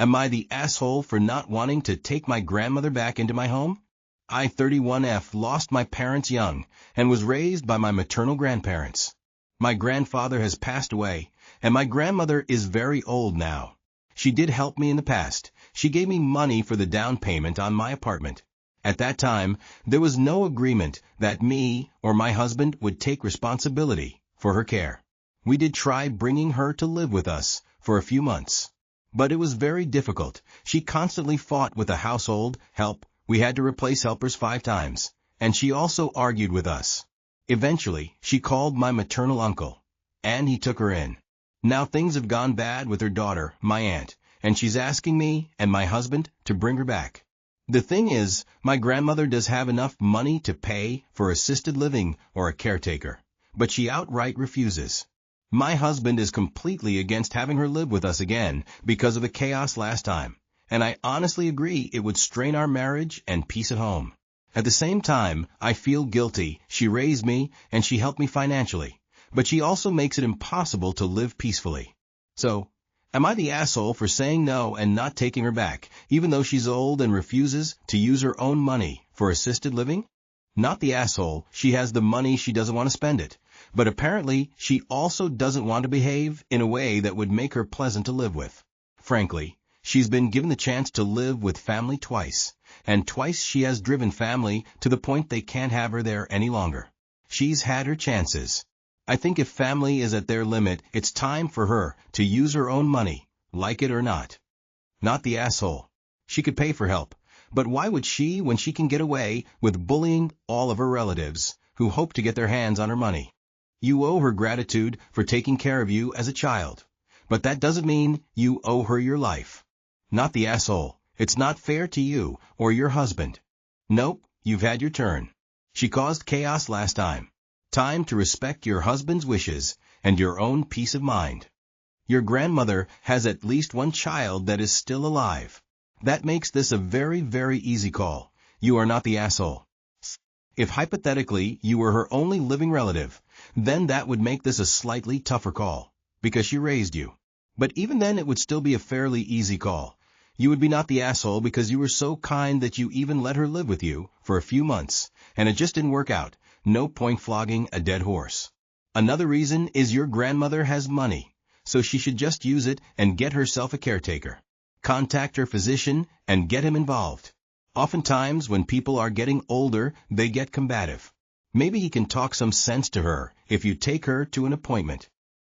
Am I the asshole for not wanting to take my grandmother back into my home? I, 31F, lost my parents young and was raised by my maternal grandparents. My grandfather has passed away, and my grandmother is very old now. She did help me in the past. She gave me money for the down payment on my apartment. At that time, there was no agreement that me or my husband would take responsibility for her care. We did try bringing her to live with us for a few months, but it was very difficult. She constantly fought with the household help. We had to replace helpers 5 times, and she also argued with us. Eventually, she called my maternal uncle, and he took her in. Now things have gone bad with her daughter, my aunt, and she's asking me and my husband to bring her back. The thing is, my grandmother does have enough money to pay for assisted living or a caretaker, but she outright refuses. My husband is completely against having her live with us again because of the chaos last time, and I honestly agree it would strain our marriage and peace at home. At the same time, I feel guilty. She raised me and she helped me financially, but she also makes it impossible to live peacefully. So, am I the asshole for saying no and not taking her back, even though she's old and refuses to use her own money for assisted living? Not the asshole. She has the money, she doesn't want to spend it. But apparently, she also doesn't want to behave in a way that would make her pleasant to live with. Frankly, she's been given the chance to live with family twice, and twice she has driven family to the point they can't have her there any longer. She's had her chances. I think if family is at their limit, it's time for her to use her own money, like it or not. Not the asshole. She could pay for help, but why would she when she can get away with bullying all of her relatives who hope to get their hands on her money? You owe her gratitude for taking care of you as a child, but that doesn't mean you owe her your life. Not the asshole. It's not fair to you or your husband. Nope, you've had your turn. She caused chaos last time. Time to respect your husband's wishes and your own peace of mind. Your grandmother has at least one child that is still alive. That makes this a very, very easy call. You are not the asshole. If hypothetically you were her only living relative, then that would make this a slightly tougher call, because she raised you. But even then it would still be a fairly easy call. You would be not the asshole because you were so kind that you even let her live with you for a few months, and it just didn't work out. No point flogging a dead horse. Another reason is your grandmother has money, so she should just use it and get herself a caretaker. Contact her physician and get him involved. Oftentimes, when people are getting older, they get combative. Maybe he can talk some sense to her if you take her to an appointment.